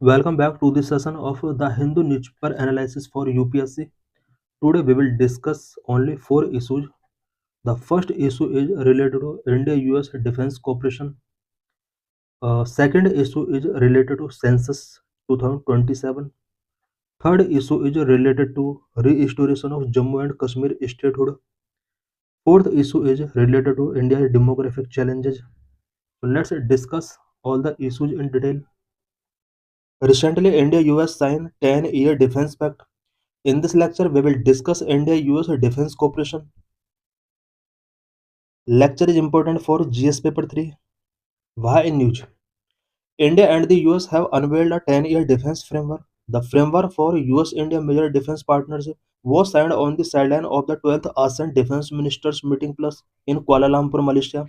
Welcome back to this session of the Hindu newspaper analysis for UPSC. Today we will discuss only four issues. The first issue is related to India-US Defense Cooperation. Second issue is related to Census 2027. Third issue is related to restoration of Jammu and Kashmir statehood. Fourth issue is related to India's demographic challenges. So let's discuss all the issues in detail. Recently, India-US signed 10-year defense pact. In this lecture, we will discuss India-US defense cooperation. Lecture is important for GS paper 3. Why in news? India and the US have unveiled a 10-year defense framework. The framework for US-India major defense partnership was signed on the sideline of the 12th ASEAN Defense Ministers Meeting Plus in Kuala Lumpur, Malaysia.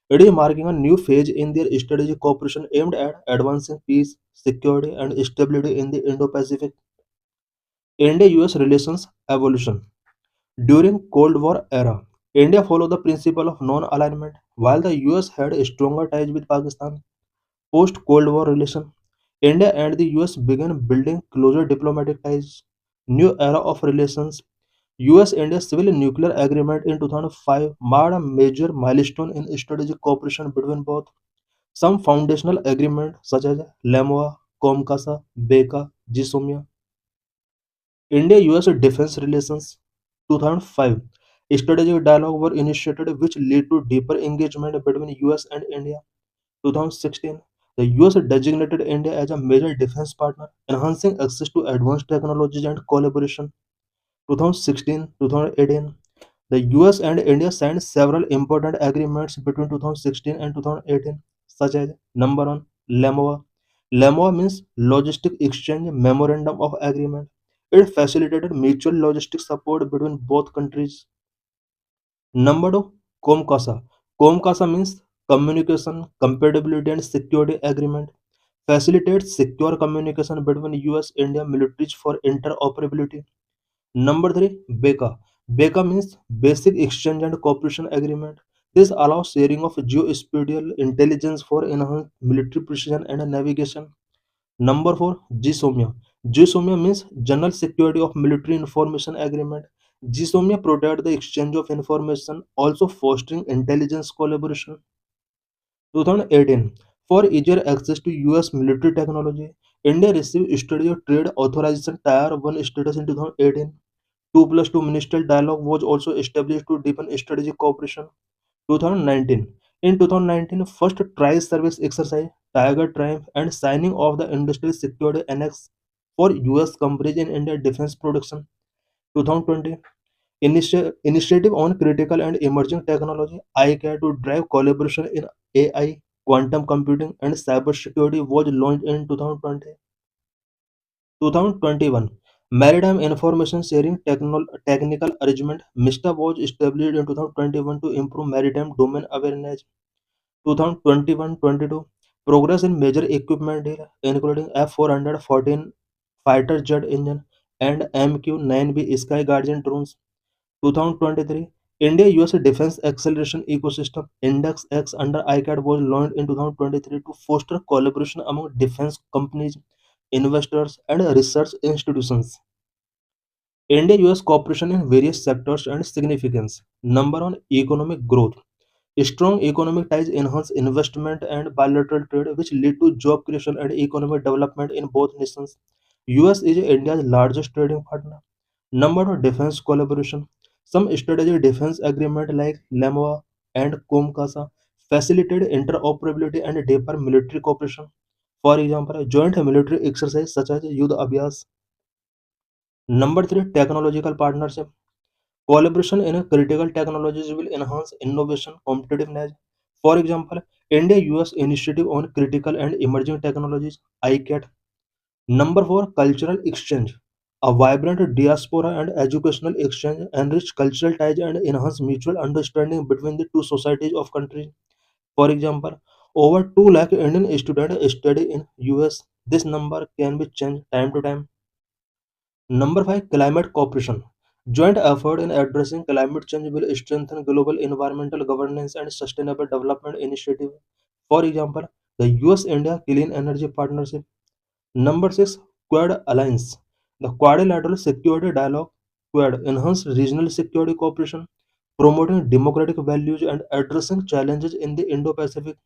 It is marking a new phase in their strategic cooperation aimed at advancing peace, security, and stability in the Indo-Pacific. India-US relations evolution. During Cold War era, India followed the principle of non-alignment, while the US had stronger ties with Pakistan. Post-Cold War relation, India and the US began building closer diplomatic ties. New era of relations. US-India Civil Nuclear Agreement in 2005 marked a major milestone in strategic cooperation between both. Some foundational agreements such as LAMOA, COMCASA, BECA, GSOMIA. India-US defense relations 2005 strategic dialogue were initiated which led to deeper engagement between US and India. 2016 the US designated India as a major defense partner, enhancing access to advanced technologies and collaboration. 2016-2018 the US and India signed several important agreements between 2016 and 2018, such as number one, LAMOA. LAMOA means Logistic Exchange Memorandum of Agreement. It facilitated mutual logistic support between both countries. Number two, COMCASA. COMCASA means Communication, Compatibility and Security Agreement. Facilitates secure communication between US India militaries for interoperability. Number three, BECA. BECA means Basic Exchange and Cooperation Agreement. This allows sharing of geospatial intelligence for enhanced military precision and navigation. Number four, GSOMIA. GSOMIA means General Security of Military Information Agreement. GSOMIA protects the exchange of information, also fostering intelligence collaboration. 2018. For easier access to US military technology, India received Strategic Trade Authorization Tier 1 status in 2018. 2 plus 2 ministerial dialogue was also established to deepen strategic cooperation. 2019. In 2019, first tri-service exercise, Tiger Triumph, and signing of the Industrial Security Annex for US coverage in India defense production. 2020. Initiative on critical and emerging technology, ICAR, to drive collaboration in AI, quantum computing, and cybersecurity was launched in 2020. 2021 Maritime Information Sharing Technical Arrangement MISTA was established in 2021 to improve maritime domain awareness. 2021-22 Progress in major equipment deal, including F414 fighter jet engine and MQ-9B Sky Guardian drones. 2023 India-US Defense Acceleration Ecosystem Index X under ICAT was launched in 2023 to foster collaboration among defense companies, investors, and research institutions. India-US cooperation in various sectors and significance. Number one, economic growth. Strong economic ties enhance investment and bilateral trade, which lead to job creation and economic development in both nations. US is India's largest trading partner. Number two, defense collaboration. Some strategic defense agreements like LAMOA and COMCASA facilitate interoperability and deeper military cooperation. For example, joint military exercises such as Yudh Abhyas. Number three, technological partnership. Collaboration in critical technologies will enhance innovation competitiveness. For example, India-US Initiative on Critical and Emerging Technologies (ICAT). Number four, cultural exchange. A vibrant diaspora and educational exchange enrich cultural ties and enhance mutual understanding between the two societies of countries. For example, over 2 lakh Indian students study in US. This number can be changed time to time. Number 5, climate cooperation. Joint effort in addressing climate change will strengthen global environmental governance and sustainable development initiative. For example, the US India Clean Energy Partnership. Number 6, Quad Alliance. The Quadrilateral Security Dialogue Quad enhanced regional security cooperation, promoting democratic values and addressing challenges in the Indo-Pacific.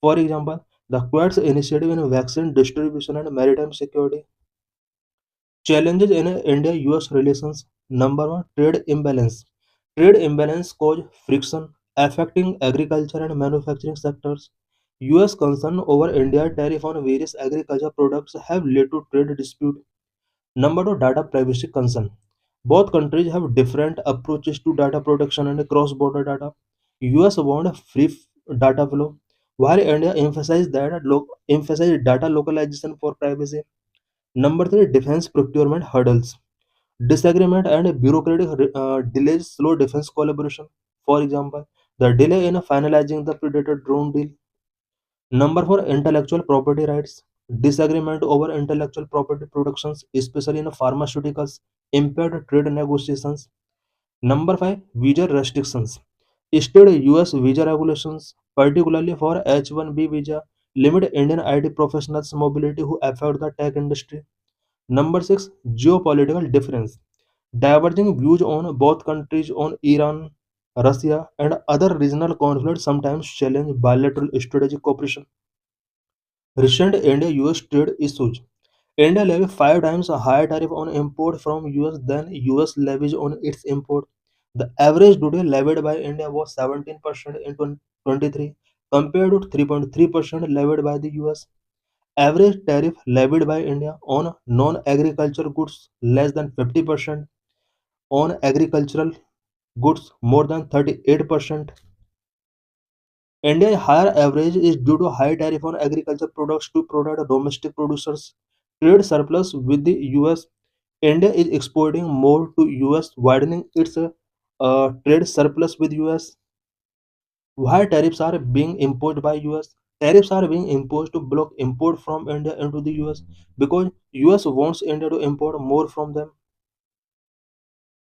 For example, the Quad's initiative in vaccine distribution and maritime security. Challenges in India-US relations. Number 1, trade imbalance. Trade imbalance cause friction affecting agriculture and manufacturing sectors. US concern over India tariff on various agriculture products have led to trade dispute. Number 2, data privacy concern. Both countries have different approaches to data protection and cross-border data. US want free data flow, while India emphasize data localization for privacy. Number 3, defense procurement hurdles. Disagreement and bureaucratic delays slow defense collaboration. For example, the delay in finalizing the Predator drone deal. Number 4, intellectual property rights. Disagreement over intellectual property protections, especially in pharmaceuticals, impaired trade negotiations. Number 5, visa restrictions. State US visa regulations, particularly for H-1B visa, limit Indian IT professionals' mobility who affect the tech industry. Number 6, geopolitical difference. Diverging views on both countries on Iran, Russia, and other regional conflicts sometimes challenge bilateral strategic cooperation. Recent India-US trade issues. India levies 5 times a higher tariff on import from US than US levies on its import. The average duty levied by India was 17% in 2023 compared to 3.3% levied by the US. Average tariff levied by India on non-agricultural goods less than 50%, on agricultural goods more than 38%. India's higher average is due to high tariff on agriculture products to protect domestic producers. Trade surplus with the US. India is exporting more to US, widening its trade surplus with US. Why tariffs are being imposed by US? Tariffs are being imposed to block import from India into the US because US wants India to import more from them.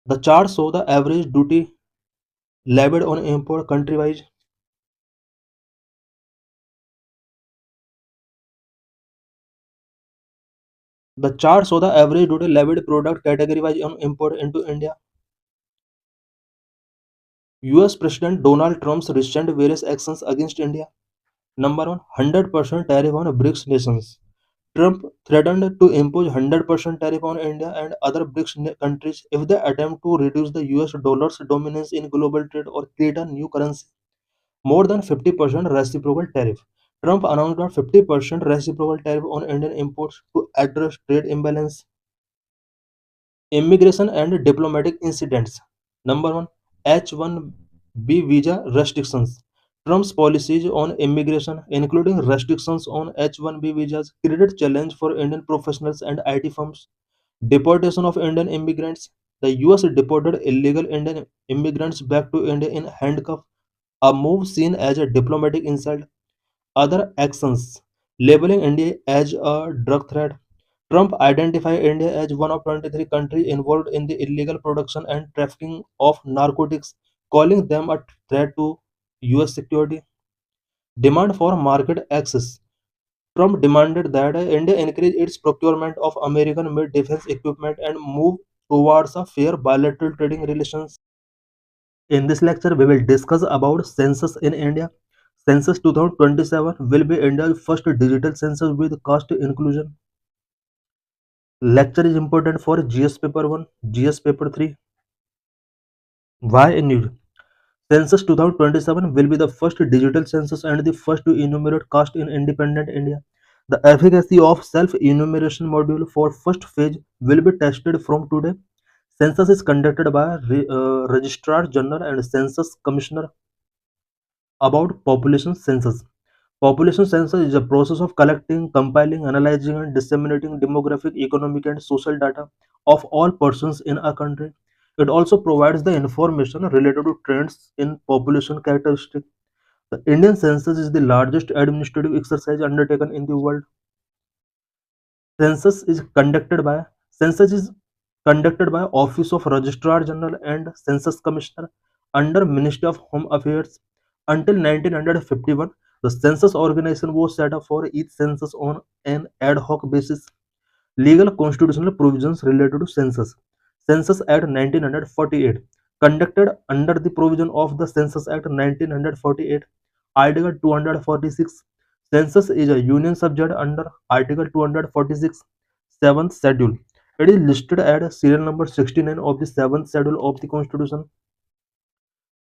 The chart shows the average duty levied on import country-wise. The chart shows the average duty levied product category-wise on import into India. US President Donald Trump's recent various actions against India. Number 1, 100% tariff on BRICS nations. Trump threatened to impose 100% tariff on India and other BRICS countries if they attempt to reduce the US dollar's dominance in global trade or create a new currency. More than 50% reciprocal tariff. Trump announced a 50% reciprocal tariff on Indian imports to address trade imbalance. Immigration and diplomatic incidents. Number 1, H-1B visa restrictions. Trump's policies on immigration, including restrictions on H-1B visas, created challenge for Indian professionals and IT firms. Deportation of Indian immigrants. The US deported illegal Indian immigrants back to India in handcuffs, a move seen as a diplomatic insult. Other actions. Labeling India as a drug threat. Trump identified India as one of 23 countries involved in the illegal production and trafficking of narcotics, calling them a threat to US security. Demand for market access. Trump demanded that India increase its procurement of American made defense equipment and move towards a fair bilateral trading relations. In this lecture, we will discuss about census in India. Census 2027 will be India's first digital census with caste inclusion. Lecture is important for GS paper 1, GS paper 3. Why in news? Census 2027 will be the first digital census and the first to enumerate caste in independent India. The efficacy of self-enumeration module for first phase will be tested from today. Census is conducted by Registrar General and Census Commissioner. About population census. Population census is a process of collecting, compiling, analyzing, and disseminating demographic, economic, and social data of all persons in a country. It also provides the information related to trends in population characteristics. The Indian census is the largest administrative exercise undertaken in the world. Census is conducted by Census is conducted by Office of Registrar General and Census Commissioner under Ministry of Home Affairs. Until 1951, The census organization was set up for each census on an ad hoc basis. Legal constitutional provisions related to census. Census Act 1948, conducted under the provision of the Census Act 1948, Article 246. Census is a union subject under Article 246, 7th Schedule. It is listed at serial number 69 of the 7th Schedule of the Constitution.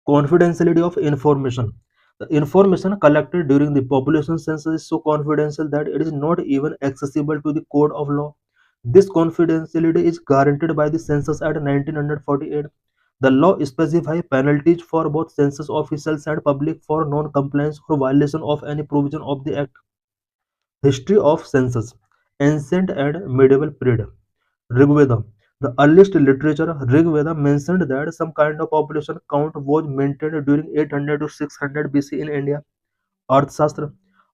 Confidentiality of information. The information collected during the population census is so confidential that it is not even accessible to the court of law. This confidentiality is guaranteed by the Census Act 1948. The law specifies penalties for both census officials and public for non-compliance or violation of any provision of the Act. History of census. Ancient and medieval period. Rigveda. The earliest literature, Rigveda, mentioned that some kind of population count was maintained during 800 to 600 BC in India. Arthashastra.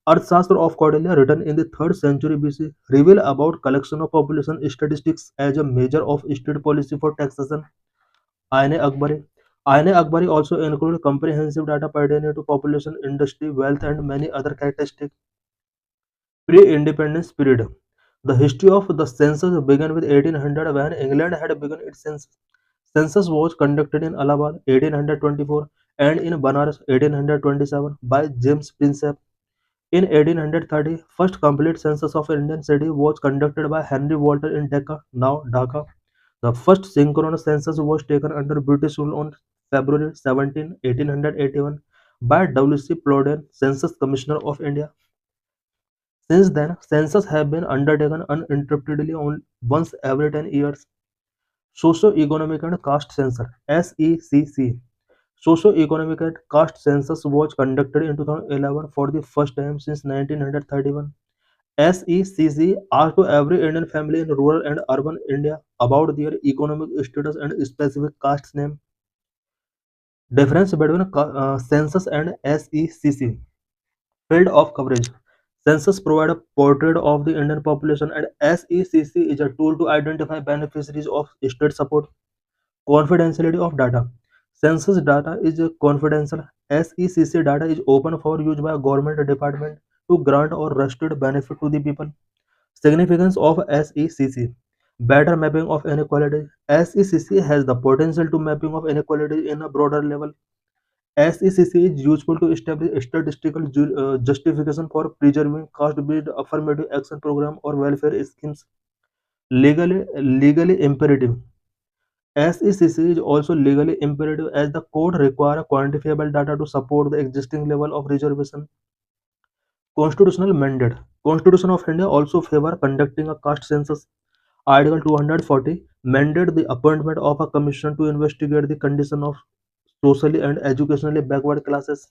Arthashastra of Kautilya, written in the 3rd century BC, reveal about collection of population statistics as a measure of state policy for taxation. Aine Akbari. Aine Akbari also include comprehensive data pertaining to population, industry, wealth, and many other characteristics. Pre-independence period. The history of the census began with 1800 when England had begun its census. Census was conducted in Allahabad 1824 and in Banaras 1827 by James Prinsep. In 1830, first complete census of Indian city was conducted by Henry Walter in Decca, now Dhaka. The first synchronous census was taken under British rule on February 17, 1881 by W.C. Plowden, Census Commissioner of India. Since then, census have been undertaken uninterruptedly once every 10 years. Socio-economic and caste census (SECC). Socio-economic and caste census was conducted in 2011 for the first time since 1931. SECC asked to every Indian family in rural and urban India about their economic status and specific caste name. Difference between census and SECC. Field of coverage. Census provide a portrait of the Indian population and SECC is a tool to identify beneficiaries of state support. Confidentiality of data. Census data is confidential. SECC data is open for use by a government department to grant or restrict benefit to the people. Significance of SECC. Better mapping of inequality. SECC has the potential to mapping of inequality in a broader level. SECC is useful to establish statistical justification for preserving caste-based affirmative action program or welfare schemes. Legally imperative. SECC is also legally imperative as the code require quantifiable data to support the existing level of reservation. Constitutional mandate. Constitution of India also favor conducting a caste census. Article 240 mandate the appointment of a commission to investigate the condition of socially and educationally backward classes.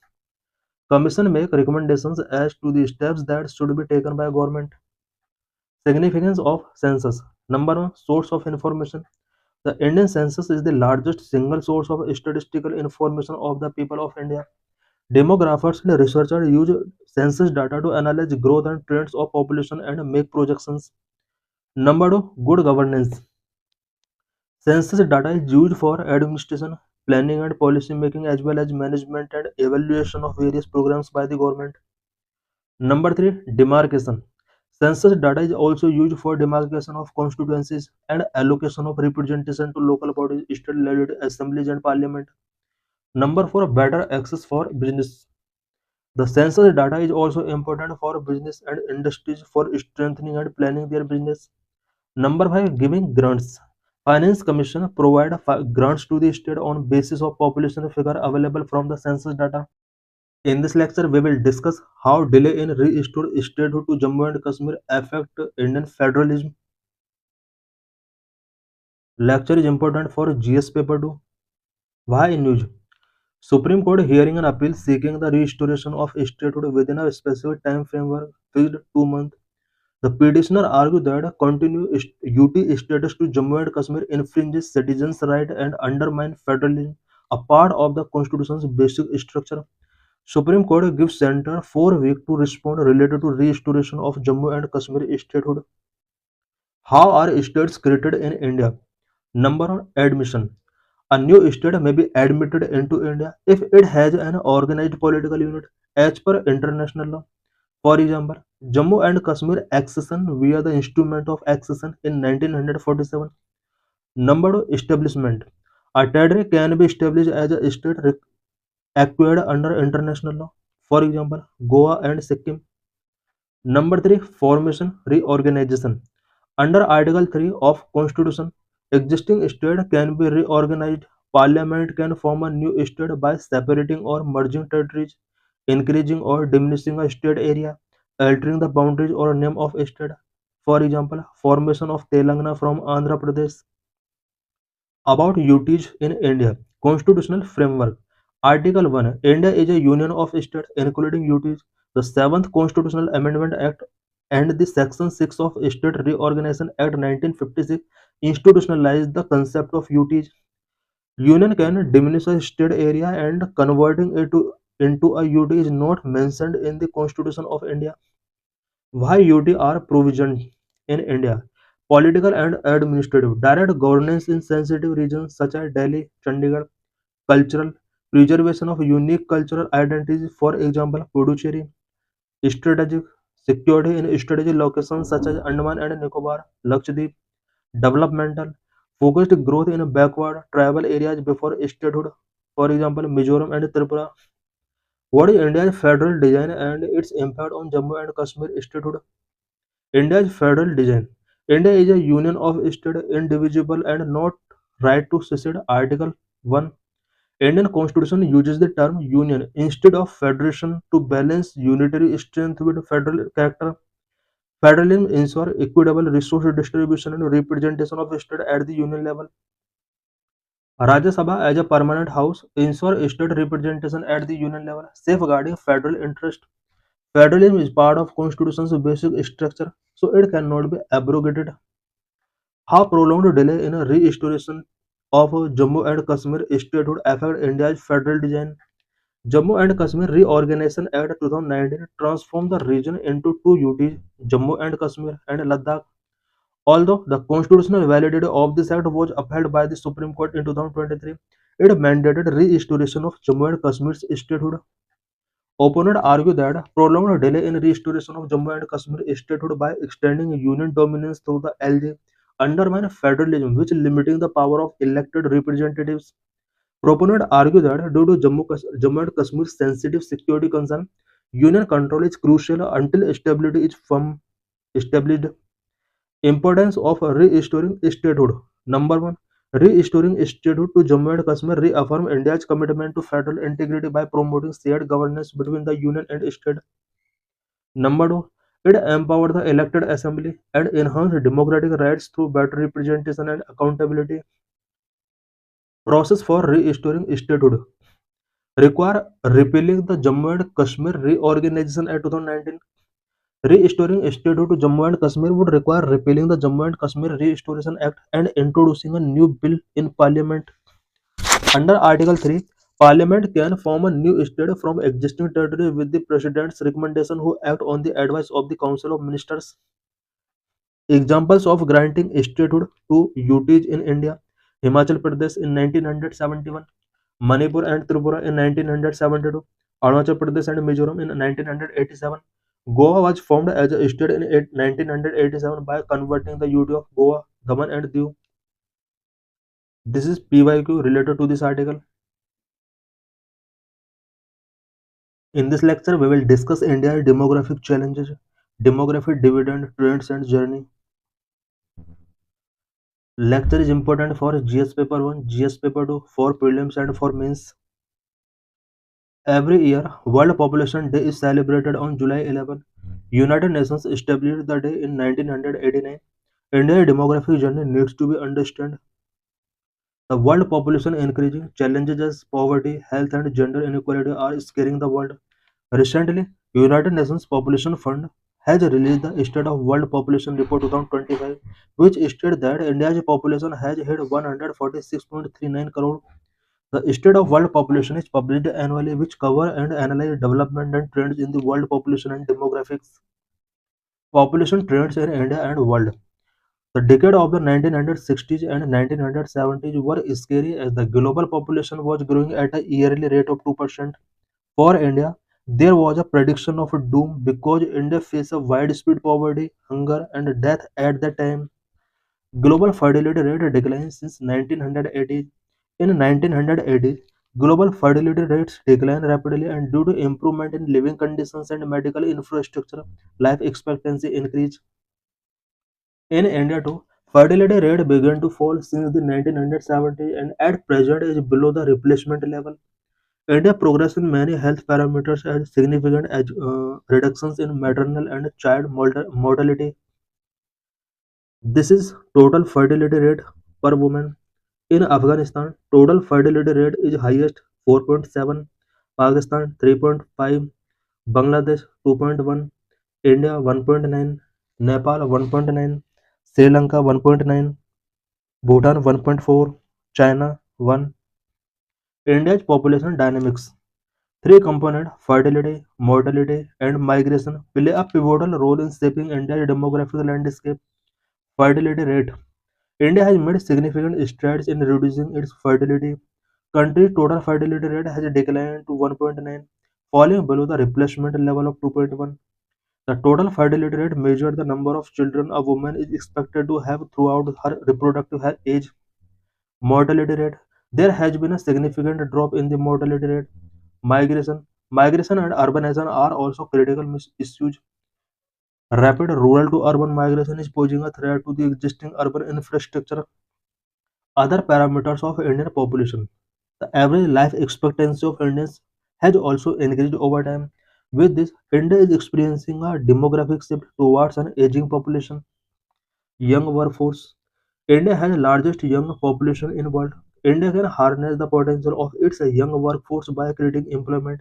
Commission make recommendations as to the steps that should be taken by government. Significance of census. Number one, source of information. The Indian census is the largest single source of statistical information of the people of India. Demographers and researchers use census data to analyze growth and trends of population and make projections. Number two, good governance. Census data is used for administration, planning and policy making as well as management and evaluation of various programs by the government. Number three, demarcation. Census data is also used for demarcation of constituencies and allocation of representation to local bodies, state legislative assemblies and parliament. Number four, better access for business. The census data is also important for business and industries for strengthening and planning their business. Number five, giving grants. Finance Commission provide grants to the state on basis of population figure available from the census data. In this lecture, we will discuss how delay in restore statehood to Jammu and Kashmir affect Indian federalism. Lecture is important for GS paper 2. Why news? Supreme Court hearing an appeal seeking the restoration of statehood within a specific time framework fixed 2 months. The petitioner argued that continued UT status to Jammu and Kashmir infringes citizens' rights and undermines federalism, a part of the constitution's basic structure. Supreme Court gives Centre 4 weeks to respond related to restoration of Jammu and Kashmir statehood. How are states created in India? Number one, admission. A new state may be admitted into India if it has an organized political unit as per international law. For example, Jammu and Kashmir accession via the Instrument of Accession in 1947. Number two, establishment. A territory can be established as a state acquired under international law. For example, Goa and Sikkim. Number three, formation reorganization. Under Article 3 of Constitution, existing state can be reorganized. Parliament can form a new state by separating or merging territories, increasing or diminishing a state area, altering the boundaries or name of a state. For example, formation of Telangana from Andhra Pradesh. About UTs in India. Constitutional framework. Article 1. India is a union of states including UTs. The 7th Constitutional Amendment Act and the Section 6 of State Reorganization Act 1956 institutionalized the concept of UTs. Union can diminish a state area and converting it into a UT is not mentioned in the Constitution of India. Why UT are provisioned in India? Political and administrative. Direct governance in sensitive regions such as Delhi, Chandigarh. Cultural. Preservation of unique cultural identities, for example, Puducherry. Strategic. Security in strategic locations such as Andaman and Nicobar, Lakshadweep. Developmental. Focused growth in backward tribal areas before statehood, for example, Mizoram and Tripura. What is India's federal design and its impact on Jammu and Kashmir statehood? India's federal design. India is a union of states indivisible and not right to secede. Article 1. Indian constitution uses the term union instead of federation to balance unitary strength with federal character. Federalism ensures equitable resource distribution and representation of states at the union level. Rajya Sabha as a permanent house ensures state representation at the union level, safeguarding federal interest. Federalism is part of constitution's basic structure, so it cannot be abrogated. How prolonged delay in a restoration of Jammu and Kashmir statehood affect India's federal design? Jammu and Kashmir Reorganization Act 2019 transformed the region into two UTs, Jammu and Kashmir and Ladakh. Although the constitutional validity of this act was upheld by the Supreme Court in 2023, it mandated restoration of Jammu and Kashmir's statehood. Opponents argue that prolonged delay in restoration of Jammu and Kashmir statehood by extending union dominance through the LG undermine federalism, which limiting the power of elected representatives. Proponents argue that due to Jammu and Kashmir's sensitive security concern, union control is crucial until stability is firm established. Importance of restoring statehood. Number one, restoring statehood to Jammu and Kashmir reaffirm India's commitment to federal integrity by promoting shared governance between the union and state. Number two, it empowered the elected assembly and enhanced democratic rights through better representation and accountability. Process for restoring statehood require repealing the Jammu and Kashmir Reorganization Act 2019. Restoring statehood to Jammu and Kashmir would require repealing the Jammu and Kashmir Restoration Act and introducing a new bill in Parliament. Under Article 3, Parliament can form a new state from existing territory with the President's recommendation who act on the advice of the Council of Ministers. Examples of granting statehood to UTs in India: Himachal Pradesh in 1971, Manipur and Tripura in 1972, Arunachal Pradesh and Mizoram in 1987. Goa was formed as a state in 1987 by converting the UT of Goa, Daman and Diu. This is PYQ related to this article. In this lecture, we will discuss India's demographic challenges, demographic dividend, trends and journey. Lecture is important for GS paper 1, GS paper 2, for prelims and for mains. Every year, World Population Day is celebrated on July 11. United Nations established the day in 1989. India's demographic journey needs to be understood. The world population increasing, challenges as poverty, health and gender inequality are scaring the world. Recently, United Nations Population Fund has released the State of World Population Report 2025, which states that India's population has hit 146.39 crore. The State of World Population is published annually, which cover and analyze development and trends in the world population and demographics. Population trends in India and world. The decade of the 1960s and 1970s were scary as the global population was growing at a yearly rate of 2%. For India, there was a prediction of a doom because India faced a widespread poverty, hunger, and death at that time. Global fertility rate declined since 1980. In 1980, global fertility rates declined rapidly, and due to improvement in living conditions and medical infrastructure, life expectancy increased. In India too, fertility rate began to fall since the 1970s and at present is below the replacement level. India progress in many health parameters and significant reductions in maternal and child mortality. This is total fertility rate per woman. In Afghanistan, total fertility rate is highest 4.7, Pakistan 3.5, Bangladesh 2.1, India 1.9, Nepal 1.9, Sri Lanka 1.9, Bhutan 1.4, China 1. India's population dynamics. Three components fertility, mortality, and migration play a pivotal role in shaping India's demographic landscape. Fertility rate. India has made significant strides in reducing its fertility. Country's total fertility rate has declined to 1.9, falling below the replacement level of 2.1. The total fertility rate measures the number of children a woman is expected to have throughout her reproductive age. Mortality rate. There has been a significant drop in the mortality rate. Migration. Migration and urbanization are also critical issues. Rapid rural to urban migration is posing a threat to the existing urban infrastructure. Other parameters of Indian population. The average life expectancy of Indians has also increased over time. With this, India is experiencing a demographic shift towards an aging population. Young workforce. India has the largest young population in world. India can harness the potential of its young workforce by creating employment.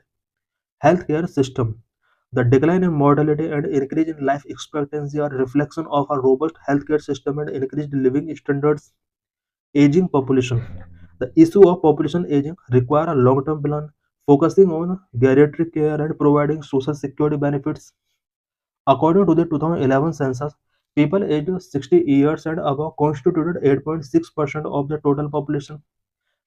Healthcare system. The decline in mortality and increase in life expectancy are a reflection of a robust healthcare system and increased living standards. Aging population. The issue of population aging require a long-term plan focusing on geriatric care and providing social security benefits. According to the 2011 census, people aged 60 years and above constituted 8.6% of the total population.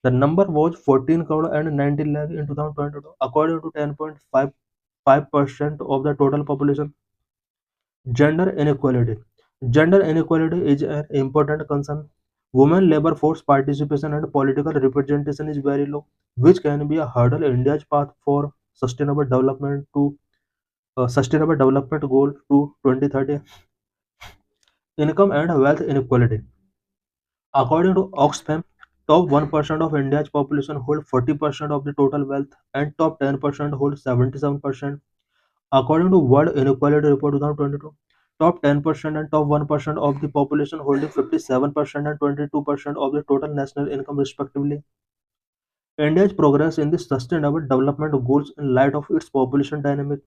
The number was 14 crore and 19 lakh in 2022, according to 10.55% of the total population. Gender inequality. Gender inequality is an important concern. Women labor force participation and political representation is very low, which can be a hurdle in India's path for sustainable development goal to 2030. Income and wealth inequality. According to Oxfam, top 1% of India's population hold 40% of the total wealth and top 10% hold 77%. According to World Inequality Report 2022, top 10% and top 1% of the population holding 57% and 22% of the total national income respectively. India's progress in the Sustainable Development Goals in light of its population dynamic.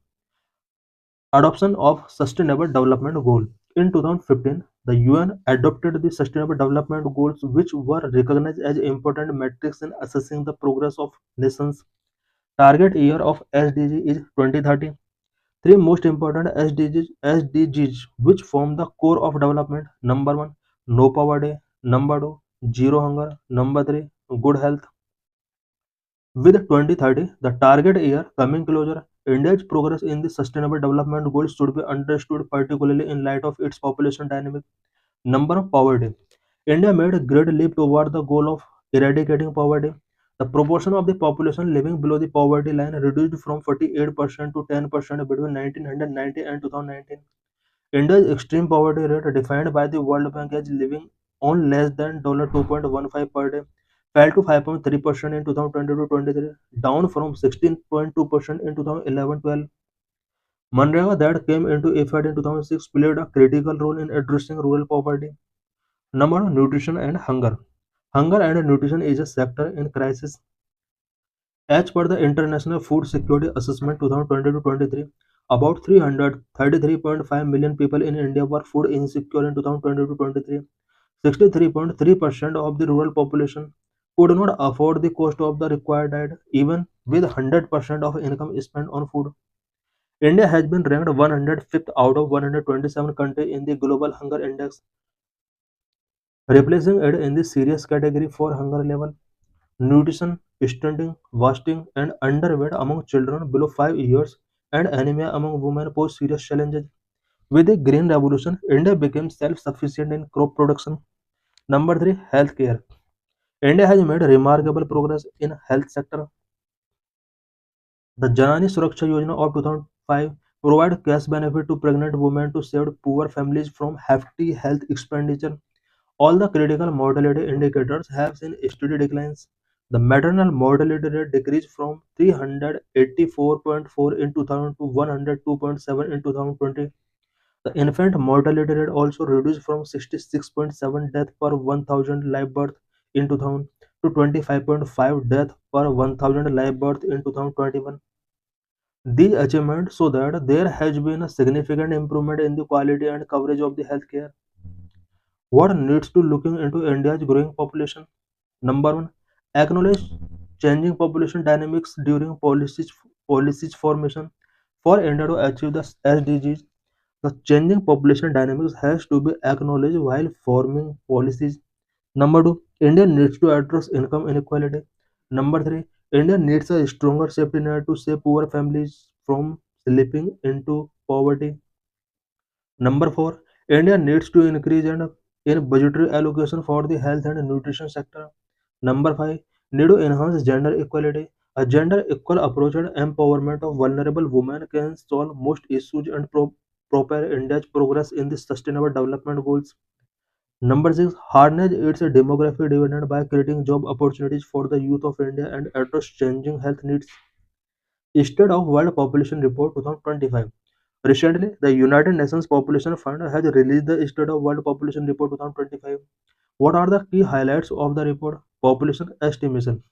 Adoption of Sustainable Development Goal. In 2015, the UN adopted the Sustainable Development Goals, which were recognized as important metrics in assessing the progress of nations. Target year of SDG is 2030. Three most important SDGs which form the core of development. Number one, no poverty. Number two, zero hunger. Number three, good health. With 2030, the target year coming closer, India's progress in the sustainable development goals should be understood particularly in light of its population dynamic. Number of poverty. India made a great leap toward the goal of eradicating poverty. The proportion of the population living below the poverty line reduced from 48% to 10% between 1990 and 2019. India's extreme poverty rate, defined by the World Bank as living on less than $2.15 per day, fell to 5.3% in 2022-23, down from 16.2% in 2011-12. Manrega, that came into effect in 2006, played a critical role in addressing rural poverty. Number one, nutrition and hunger. Hunger and nutrition is a sector in crisis. As per the International Food Security Assessment 2022-23, about 333.5 million people in India were food insecure in 2022-23. 63.3% of the rural population could not afford the cost of the required diet, even with 100% of income spent on food. India has been ranked 105th out of 127 countries in the Global Hunger Index. replacing it in the serious category for hunger level, nutrition, stunting, wasting, and underweight among children below 5 years, and anemia among women pose serious challenges. With the Green Revolution, India became self-sufficient in crop production. Number 3, healthcare. India has made remarkable progress in health sector. The Janani Suraksha Yojana of 2005 provided cash benefit to pregnant women to save poor families from hefty health expenditure. All the critical mortality indicators have seen steady declines. The maternal mortality rate decreased from 384.4 in 2000 to 102.7 in 2020. The infant mortality rate also reduced from 66.7 deaths per 1000 live birth in 2000 to 25.5 deaths per 1000 live birth in 2021. These achievements show that there has been a significant improvement in the quality and coverage of the healthcare. What needs to looking into India's growing population? Number one, acknowledge changing population dynamics during policies formation. For India to achieve the SDGs, the changing population dynamics has to be acknowledged while forming policies. Number two, India needs to address income inequality. Number three, India needs a stronger safety net to save poor families from slipping into poverty. Number four, India needs to increase in budgetary allocation for the health and nutrition sector. Number five, need to enhance gender equality. A gender equal approach and empowerment of vulnerable women can solve most issues and propel India's progress in the sustainable development goals. Number six, harness its demographic dividend by creating job opportunities for the youth of India and address changing health needs. State of World Population Report 2025. Recently, the United Nations Population Fund has released the State of World Population Report 2025. What are the key highlights of the report? Population estimation.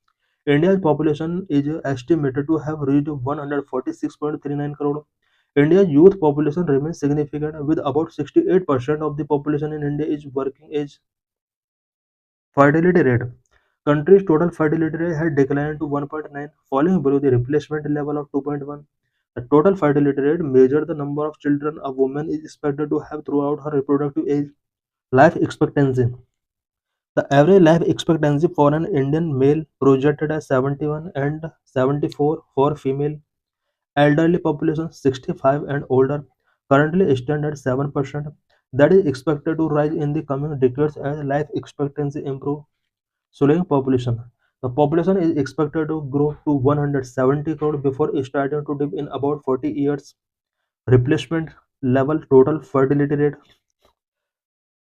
India's population is estimated to have reached 146.39 crore. India's youth population remains significant with about 68% of the population in India is working age. Fertility rate. Country's total fertility rate had declined to 1.9, falling below the replacement level of 2.1. The total fertility rate measures the number of children a woman is expected to have throughout her reproductive age. Life expectancy. The average life expectancy for an Indian male projected as 71 and 74 for female. Elderly population 65 and older currently stand at 7%. That is expected to rise in the coming decades as life expectancy improve. Slowing population. The population is expected to grow to 170 crore before starting to dip in about 40 years. Replacement level total fertility rate.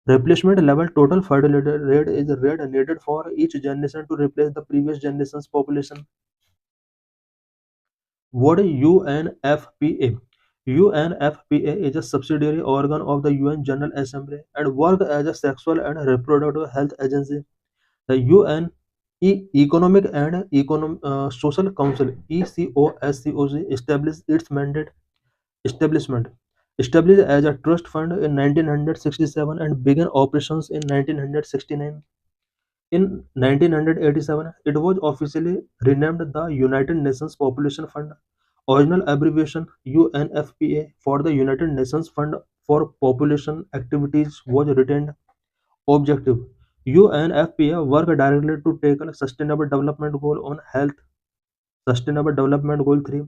Replacement level total fertility rate is the rate needed for each generation to replace the previous generation's population. What is UNFPA? UNFPA is a subsidiary organ of the UN General Assembly and works as a sexual and reproductive health agency. The UN Economic and Social Council (ECOSCOC) established its mandate establishment. Established as a trust fund in 1967 and began operations in 1969. In 1987, it was officially renamed the United Nations Population Fund. Original abbreviation UNFPA for the United Nations Fund for Population Activities was retained. Objective: UNFPA work directly to tackle Sustainable Development Goal on health, Sustainable Development Goal 3,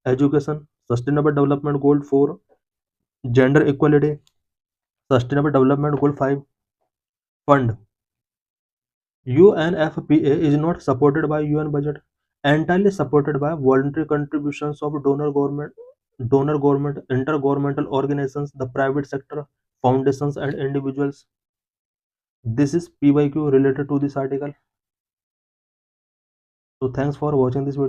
education, Sustainable Development Goal 4, gender equality, Sustainable Development Goal 5, fund. UNFPA is not supported by UN budget, entirely supported by voluntary contributions of donor government, intergovernmental organizations, the private sector, foundations and individuals. This is PYQ related to this article. So thanks for watching this video.